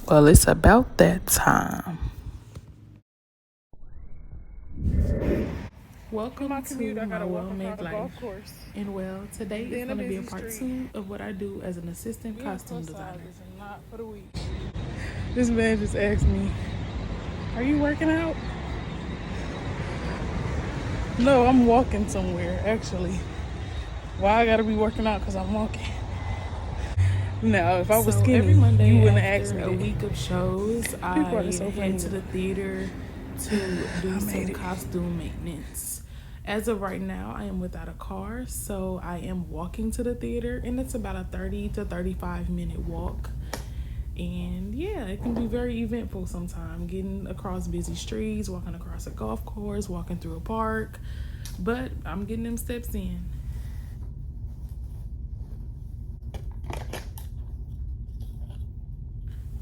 Well, it's about that time. Welcome to my well-made life. And well, today is going to be a part 2 of what I do as an assistant costume designer. This man just asked me, "Are you working out?" No, I'm walking somewhere, actually. Why I gotta be working out? Because I'm walking. No, if I was skinny, every Monday you wouldn't ask me. A week of shows, I head to the theater to do some costume maintenance. As of right now, I am without a car, so I am walking to the theater, and it's about a 30 to 35 minute walk. And yeah, it can be very eventful sometimes, getting across busy streets, walking across a golf course, walking through a park, but I'm getting them steps in.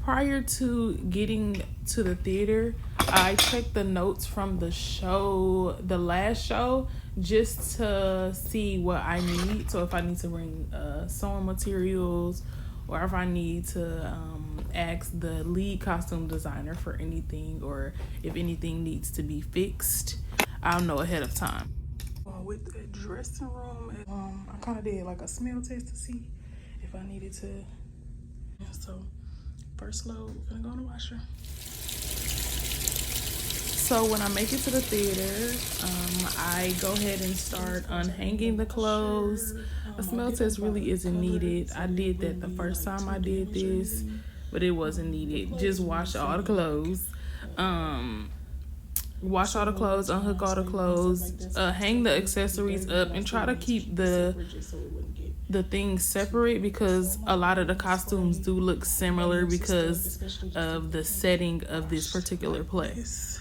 Prior to getting to the theater, I checked the notes from the show, the last show, just to see what I need. So if I need to bring sewing materials, or if I need to ask the lead costume designer for anything, or if anything needs to be fixed, I'll know ahead of time. With the dressing room, I kind of did like a smell test to see if I needed to. So first load, we're gonna go in the washer. So when I make it to the theater, I go ahead and start unhanging the clothes. A smell test really isn't needed. I did that the first time I did this, but it wasn't needed. Just wash all the clothes. Wash all the clothes, unhook all the clothes, hang the accessories up, and try to keep the things separate, because a lot of the costumes do look similar because of the setting of this particular place.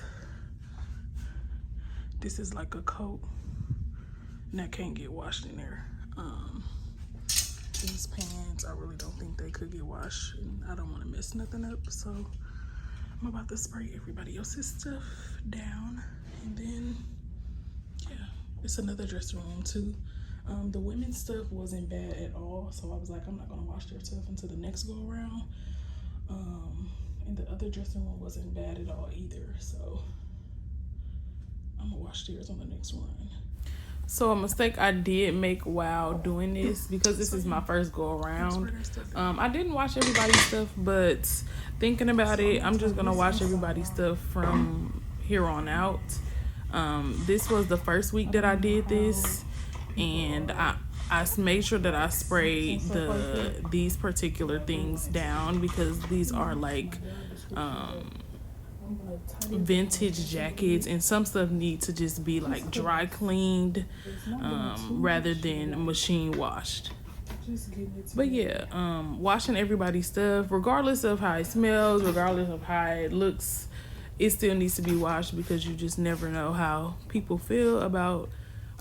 This is like a coat, and that can't get washed in there. These pants, I really don't think they could get washed, and I don't want to mess nothing up, so I'm about to spray everybody else's stuff down, and then yeah, it's another dressing room too. The women's stuff wasn't bad at all, so I was like, I'm not gonna wash their stuff until the next go around. And the other dressing room wasn't bad at all either, so I'm gonna wash theirs on the next run. So a mistake I did make while doing this, because this is my first go around, I didn't wash everybody's stuff, but thinking about it, I'm just gonna wash everybody's stuff from here on out. This was the first week that I did this, and I made sure that I sprayed these particular things down, because these are like vintage jackets, and some stuff needs to just be like dry cleaned rather than machine washed. But yeah, washing everybody's stuff, regardless of how it smells, regardless of how it looks, it still needs to be washed, because you just never know how people feel about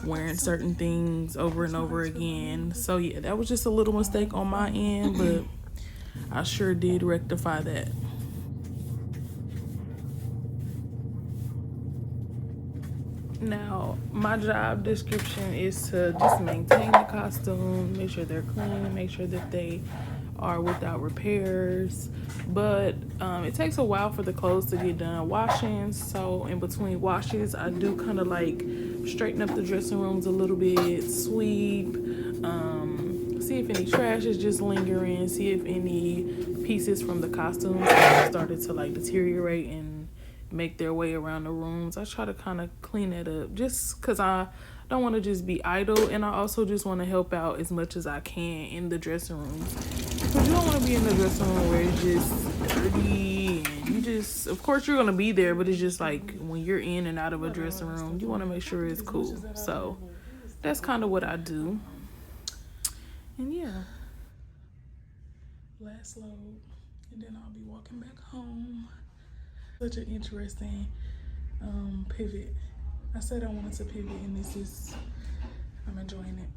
wearing certain things over and over again. So yeah, that was just a little mistake on my end, but I sure did rectify that. Now, my job description is to just maintain the costume, make sure they're clean, make sure that they are without repairs. But it takes a while for the clothes to get done washing, so in between washes, I do kind of like straighten up the dressing rooms a little bit, sweep, see if any trash is just lingering, see if any pieces from the costumes started to like deteriorate and make their way around the rooms. I try to kind of clean it up, just because I don't want to just be idle, and I also just want to help out as much as I can in the dressing room, because you don't want to be in the dressing room where it's just dirty, and you just, of course you're going to be there, but it's just like when you're in and out of a dressing room, you want to make sure it's cool. So that's kind of what I do. And yeah, last load, and then I'll be walking back home. Such an interesting pivot. I said I wanted to pivot, and I'm enjoying it.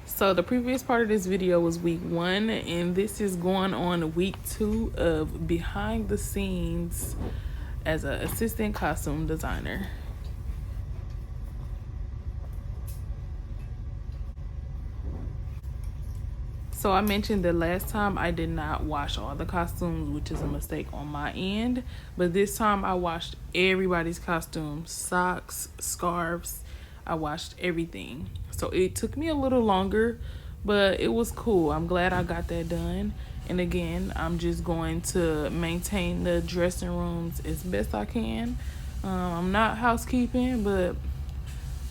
So the previous part of this video was week 1, and this is going on week 2 of behind the scenes as an assistant costume designer. So I mentioned that last time I did not wash all the costumes, which is a mistake on my end. But this time I washed everybody's costumes, socks, scarves. I washed everything. So it took me a little longer, but it was cool. I'm glad I got that done. And again, I'm just going to maintain the dressing rooms as best I can. I'm not housekeeping, but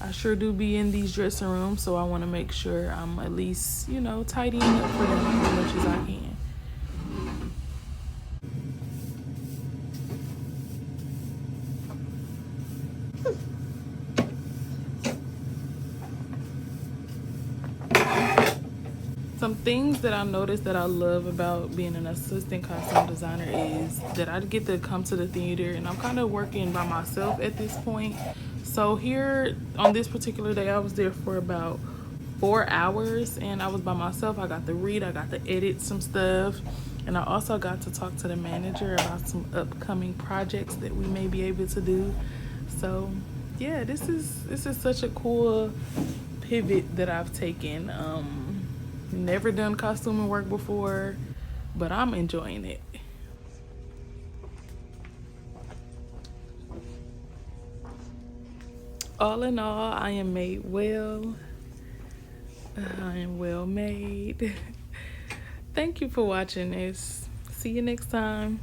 I sure do be in these dressing rooms, so I want to make sure I'm at least, you know, tidying up for them as much as I can. Some things that I noticed that I love about being an assistant costume designer is that I get to come to the theater and I'm kind of working by myself at this point. So here on this particular day, I was there for about 4 hours and I was by myself. I got to read, I got to edit some stuff, and I also got to talk to the manager about some upcoming projects that we may be able to do. So yeah, this is such a cool pivot that I've taken. Never done costuming work before, but I'm enjoying it. All in all, I am made well. I am well made. Thank you for watching this. See you next time.